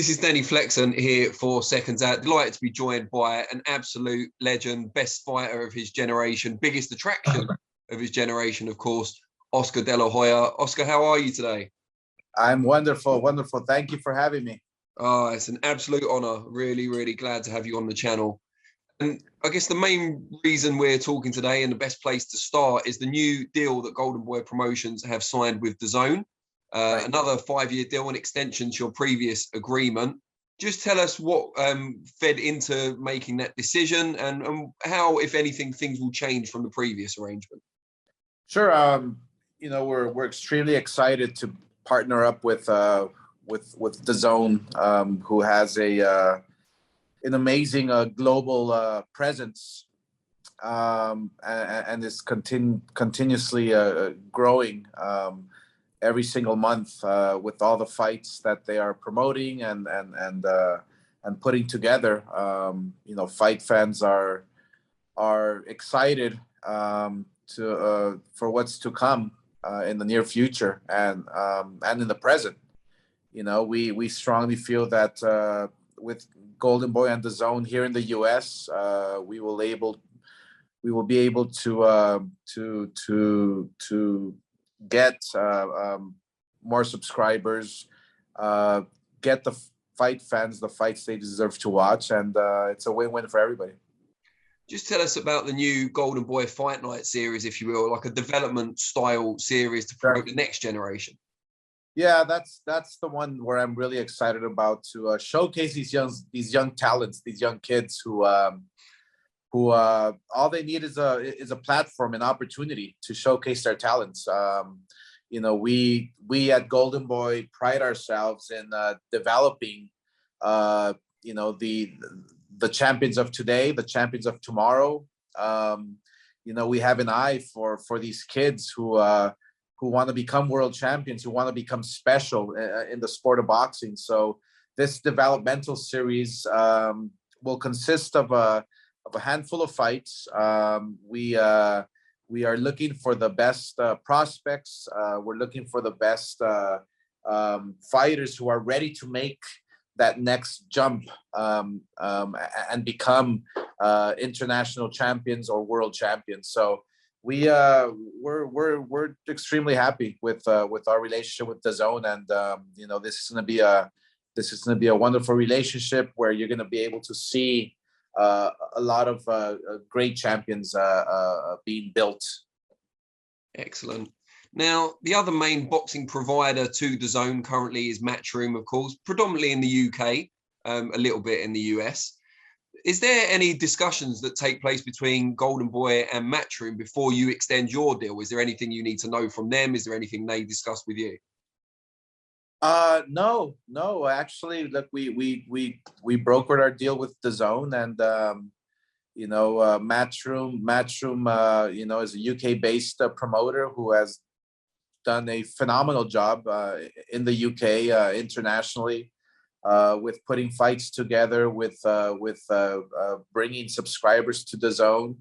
This is Danny Flexon here for Seconds Out. Delighted to be joined by an absolute legend, best fighter of his generation, biggest attraction of his generation, of course, Oscar De La Hoya. Oscar, how are you today? I'm wonderful, wonderful. Thank you for having me. Oh, it's an absolute honor. Really, really glad to have you on the channel. And I guess the main reason we're talking today and the best place to start is the new deal that Golden Boy Promotions have signed with DAZN. Right. Another 5-year deal, an extension to your previous agreement. Just tell us what fed into making that decision and how, if anything, things will change from the previous arrangement. Sure. You know, we're extremely excited to partner up with DAZN, who has an amazing global presence and is continuously growing. Every single month with all the fights that they are promoting and putting together. You know, fight fans are excited for what's to come in the near future and in the present. You know, we strongly feel that with Golden Boy and DAZN here in the U.S., we will be able to get more subscribers, get the fight fans the fights they deserve to watch, and it's a win-win for everybody. Just tell us about the new Golden Boy Fight Night series, if you will, like a development style series to promote the next generation. Yeah, that's the one where I'm really excited about, to showcase these young talents, these young kids who all they need is a platform, an opportunity to showcase their talents. You know, we at Golden Boy pride ourselves in developing, you know, the champions of today, the champions of tomorrow. You know, we have an eye for these kids who want to become world champions, who want to become special in the sport of boxing. So this developmental series will consist of a handful of fights. We are looking for the best prospects. We're looking for the best fighters who are ready to make that next jump and become international champions or world champions. So we're extremely happy with our relationship with DAZN, and you know, this is going to be a wonderful relationship where you're going to be able to see a lot of great champions being built. Excellent. Now, the other main boxing provider to DAZN currently is Matchroom, of course, predominantly in the UK, a little bit in the US. Is there any discussions that take place between Golden Boy and Matchroom before you extend your deal? Is there anything you need to know from them? Is there anything they discuss with you? No. Actually, look, we brokered our deal with DAZN, and you know, Matchroom, you know, is a UK-based promoter who has done a phenomenal job in the UK, internationally, with putting fights together, with bringing subscribers to DAZN.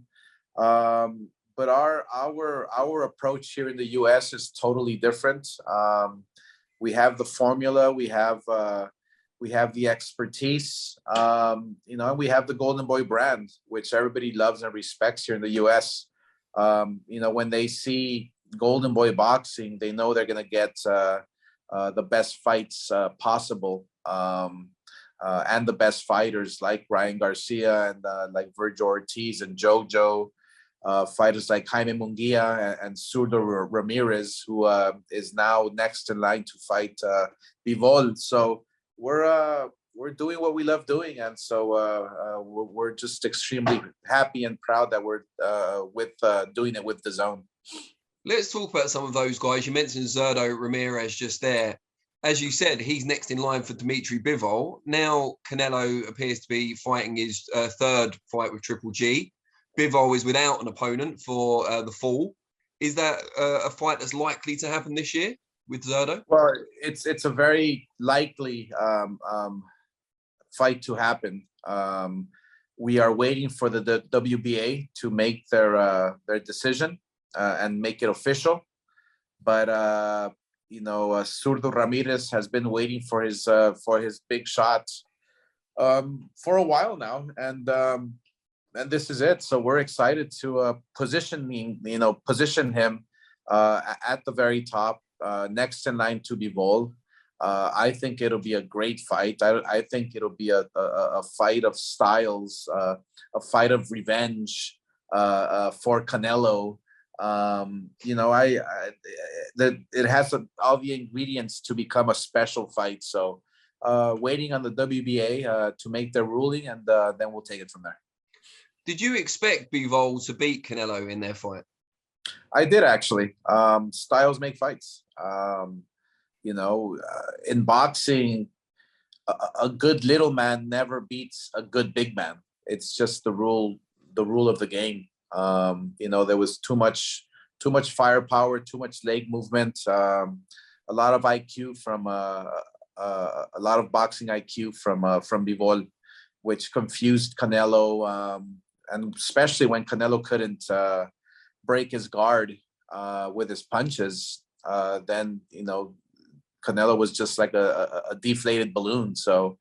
But our approach here in the US is totally different. We have the formula, we have the expertise, you know, and we have the Golden Boy brand, which everybody loves and respects here in the US. You know, when they see Golden Boy boxing, they know they're going to get the best fights possible, and the best fighters like Ryan Garcia and like Virgil Ortiz and JoJo. Fighters like Jaime Munguia and Zurdo Ramirez, who is now next in line to fight Bivol. So we're doing what we love doing, and so we're just extremely happy and proud that we're doing it with DAZN. Let's talk about some of those guys. You mentioned Zurdo Ramirez just there. As you said, he's next in line for Dmitry Bivol. Now Canelo appears to be fighting his third fight with Triple G. Bivol is without an opponent for the fall. Is that a fight that's likely to happen this year with Zurdo? Well, it's a very likely fight to happen. We are waiting for the WBA to make their decision and make it official. But Zurdo Ramirez has been waiting for his big shot for a while now, and this is it. So we're excited to position him at the very top, next in line to Bivol. I think it'll be a great fight. I think it'll be a fight of styles, a fight of revenge for Canelo. It has all the ingredients to become a special fight. So waiting on the WBA to make their ruling, and then we'll take it from there. Did you expect Bivol to beat Canelo in their fight? I did, actually. Styles make fights. In boxing, a good little man never beats a good big man. It's just the rule of the game. There was too much firepower, too much leg movement, a lot of IQ from a lot of boxing IQ from Bivol, which confused Canelo, and especially when Canelo couldn't break his guard with his punches, then Canelo was just like a deflated balloon. So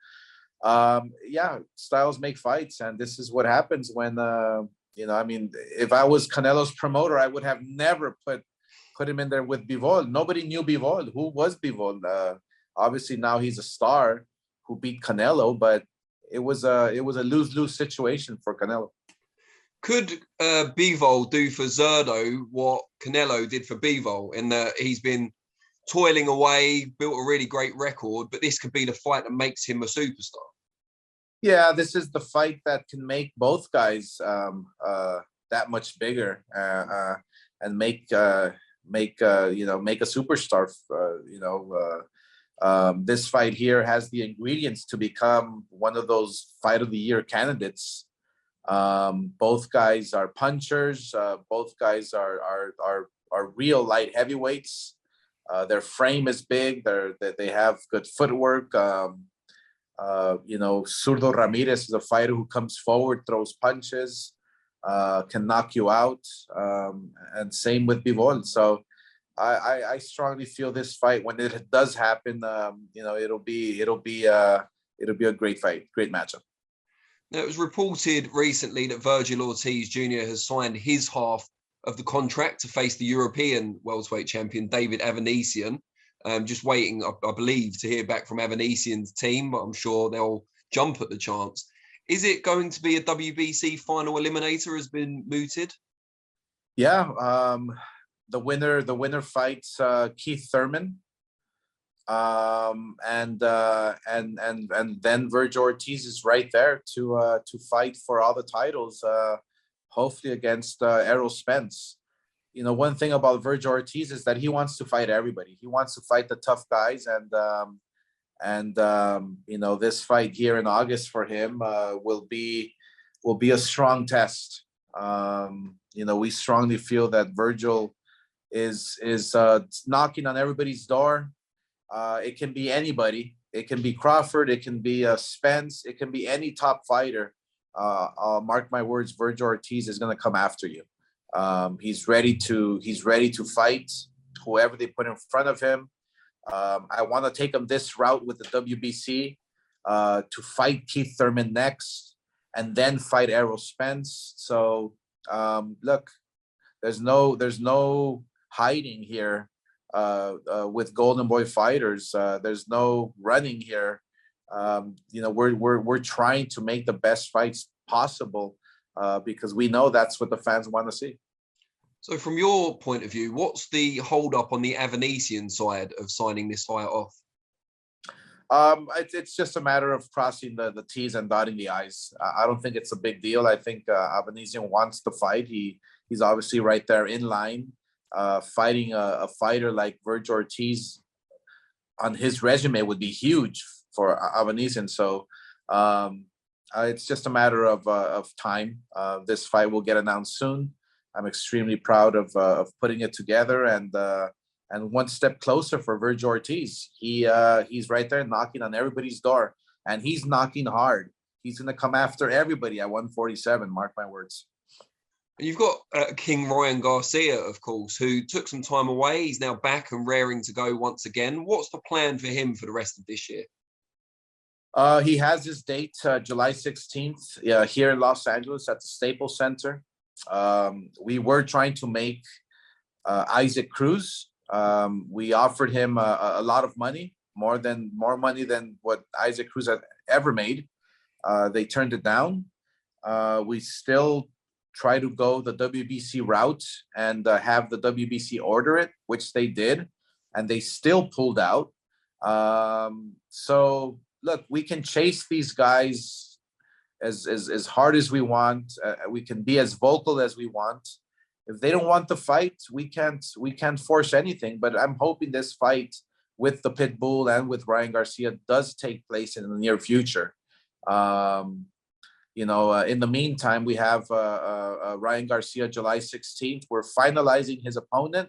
styles make fights, and this is what happens when if I was Canelo's promoter, I would have never put him in there with Bivol. Nobody knew Bivol. Who was Bivol? Obviously now he's a star who beat Canelo, but it was a lose-lose situation for Canelo. Could Bivol do for Zurdo what Canelo did for Bivol, in that he's been toiling away, built a really great record, but this could be the fight that makes him a superstar? Yeah, this is the fight that can make both guys that much bigger, and make a superstar. This fight here has the ingredients to become one of those fight of the year candidates. Both guys are punchers. Both guys are real light heavyweights. Their frame is big. They have good footwork. Zurdo Ramirez is a fighter who comes forward, throws punches, can knock you out, and same with Bivol. So I strongly feel this fight, when it does happen, it'll be a great fight, great matchup. Now, it was reported recently that Virgil Ortiz Jr has signed his half of the contract to face the European welterweight champion David Avanesian. Just waiting, I believe, to hear back from Avanesian's team, but I'm sure they'll jump at the chance. Is it going to be a WBC final eliminator has been mooted? Yeah, the winner fights Keith Thurman, and then Virgil Ortiz is right there to fight for all the titles, hopefully against Errol Spence. One thing about Virgil Ortiz is that he wants to fight everybody. He wants to fight the tough guys, and this fight here in August for him will be a strong test. We strongly feel that Virgil is knocking on everybody's door. It can be anybody. It can be Crawford. It can be Spence. It can be any top fighter. Mark my words, Virgil Ortiz is going to come after you. He's ready to fight whoever they put in front of him. I want to take him this route with the WBC, to fight Keith Thurman next, and then fight Errol Spence. So look, there's no hiding here with Golden Boy fighters. There's no running here. We're trying to make the best fights possible, because we know that's what the fans want to see. So from your point of view, what's the hold up on the Avanesian side of signing this fight off? It's just a matter of crossing the T's and dotting the I's. I don't think it's a big deal. I think Avanesian wants to fight. He's obviously right there in line. Fighting a fighter like Virgil Ortiz on his resume would be huge for Avanesian. So it's just a matter of time. This fight will get announced soon. I'm extremely proud of putting it together, and one step closer for Virgil Ortiz. He's right there knocking on everybody's door, and he's knocking hard. He's going to come after everybody at 147. Mark my words. And you've got King Ryan Garcia, of course, who took some time away. He's now back and raring to go once again. What's the plan for him for the rest of this year? He has his date, July 16th, here in Los Angeles at the Staples Center. We were trying to make Isaac Cruz. We offered him a lot of money, more money than what Isaac Cruz had ever made. They turned it down. We still try to go the WBC route and have the WBC order it, which they did, and they still pulled out. So look, we can chase these guys as hard as we want. We can be as vocal as we want. If they don't want the fight, we can't force anything. But I'm hoping this fight with the Pitbull and with Ryan Garcia does take place in the near future. In the meantime, we have Ryan Garcia, July 16th. We're finalizing his opponent.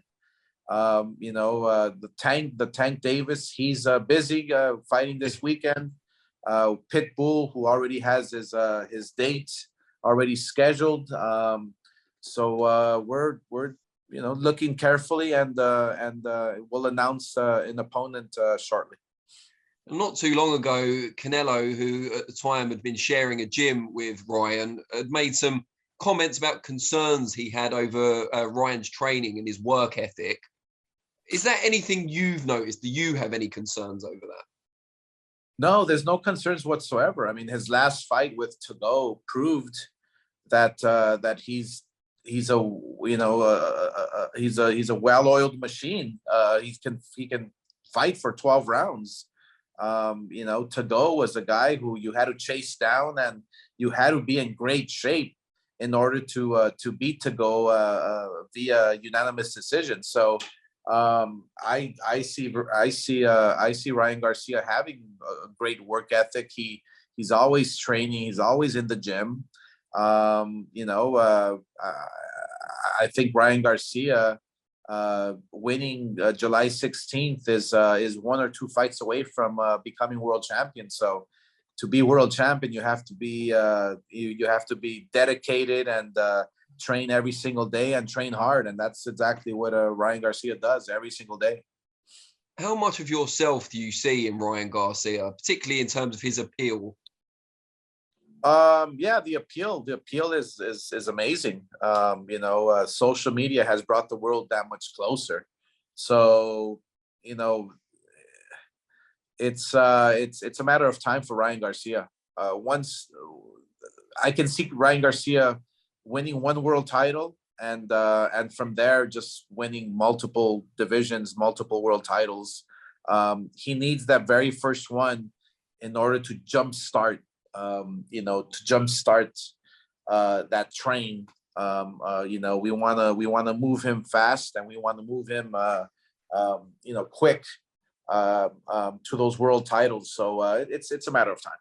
The Tank Davis, he's busy fighting this weekend. Pitbull, who already has his date already scheduled. So we're looking carefully, and we'll announce an opponent shortly. Not too long ago, Canelo, who at the time had been sharing a gym with Ryan, had made some comments about concerns he had over Ryan's training and his work ethic. Is that anything you've noticed? Do you have any concerns over that? No, there's no concerns whatsoever. I mean, his last fight with Zurdo proved that he's a well-oiled machine. He can fight for 12 rounds. Zurdo was a guy who you had to chase down, and you had to be in great shape in order to beat Zurdo via unanimous decision. So I see Ryan Garcia having a great work ethic. He's always training. He's always in the gym. I think Ryan Garcia winning July 16th is one or two fights away from becoming world champion. So to be world champion, you have to be dedicated and train every single day and train hard. And that's exactly what Ryan Garcia does every single day. How much of yourself do you see in Ryan Garcia, particularly in terms of his appeal? The appeal is amazing. Social media has brought the world that much closer. So, it's a matter of time for Ryan Garcia. Once I can see Ryan Garcia winning one world title, and from there just winning multiple divisions, multiple world titles. He needs that very first one in order to jumpstart that train. We want to move him fast, and we want to move him quick to those world titles. So it's a matter of time.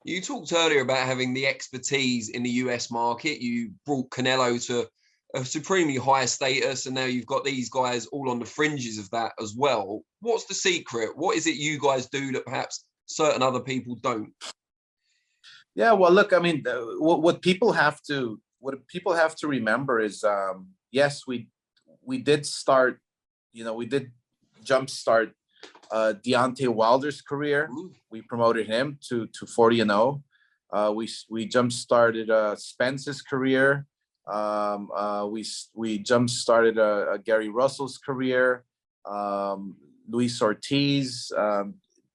You talked earlier about having the expertise in the US market. You brought Canelo to a supremely high status, and now you've got these guys all on the fringes of that as well. What's the secret? What is it you guys do that perhaps certain other people don't? Yeah, well, look, I mean, what people have to remember is, yes, we did jumpstart Deontay Wilder's career. Ooh. We promoted him to 40-0. We jumpstarted Spence's career. We jumpstarted Gary Russell's career. Luis Ortiz.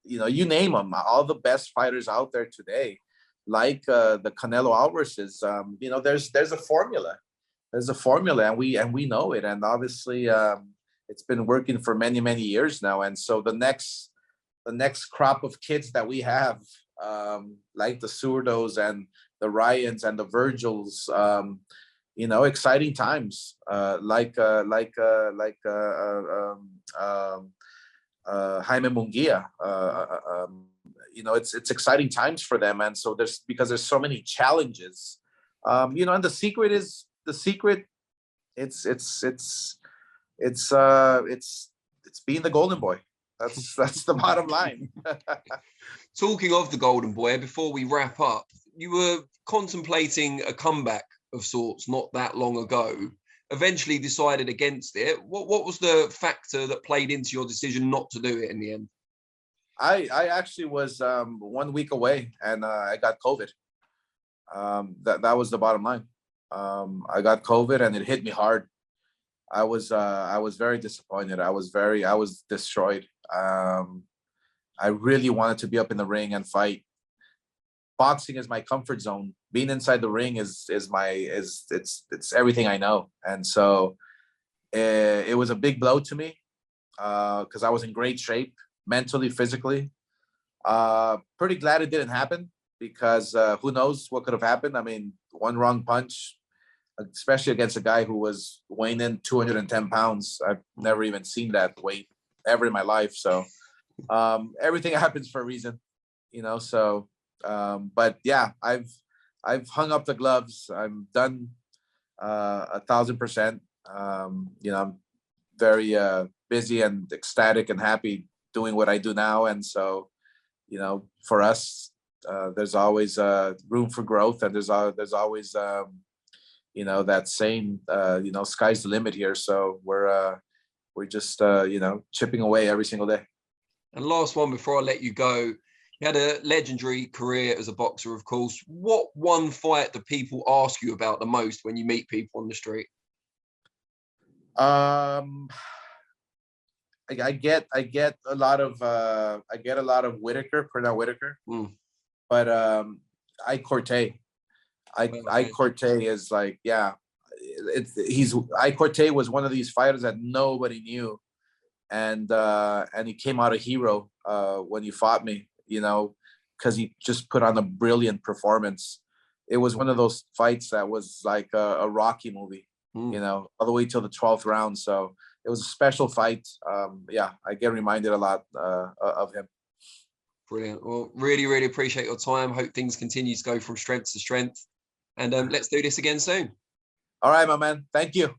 You name them. All the best fighters out there today, like the Canelo Alvarez's. There's a formula. There's a formula, and we know it. And obviously, it's been working for many, many years now. And so the next crop of kids that we have, like the Zurdos and the Ryans and the Vergils, exciting times. Jaime Munguia. It's exciting times for them. And so because there's so many challenges. And the secret it's being the golden boy. That's the bottom line. Talking of the golden boy, before we wrap up, you were contemplating a comeback of sorts not that long ago. Eventually decided against it. What was the factor that played into your decision not to do it in the end? I actually was 1 week away, and I got COVID. That was the bottom line. I got COVID, and it hit me hard. I was very disappointed. I was destroyed. I really wanted to be up in the ring and fight. Boxing is my comfort zone. Being inside the ring is everything I know. And so it was a big blow to me because I was in great shape, mentally, physically. Pretty glad it didn't happen, because who knows what could have happened. I mean, one wrong punch, especially against a guy who was weighing in 210 pounds. I've never even seen that weight ever in my life. So everything happens for a reason, you know. So but yeah, I've hung up the gloves. I'm done 1,000%. You know, I'm very busy and ecstatic and happy doing what I do now. And so, you know, for us, there's always room for growth, and there's always you know, that saying, you know, sky's the limit here. So we're just you know, chipping away every single day. And last one before I let you go. You had a legendary career as a boxer, of course. What one fight do people ask you about the most when you meet people on the street? I get a lot of Whitaker, Pernell Whitaker, but I Corte is like, yeah, I Corte was one of these fighters that nobody knew, and he came out a hero when he fought me, you know, because he just put on a brilliant performance. It was one of those fights that was like a Rocky movie, you know, all the way till the 12th round. So it was a special fight. Yeah, I get reminded a lot of him. Brilliant. Well, really, really appreciate your time. Hope things continue to go from strength to strength. And let's do this again soon. All right, my man. Thank you.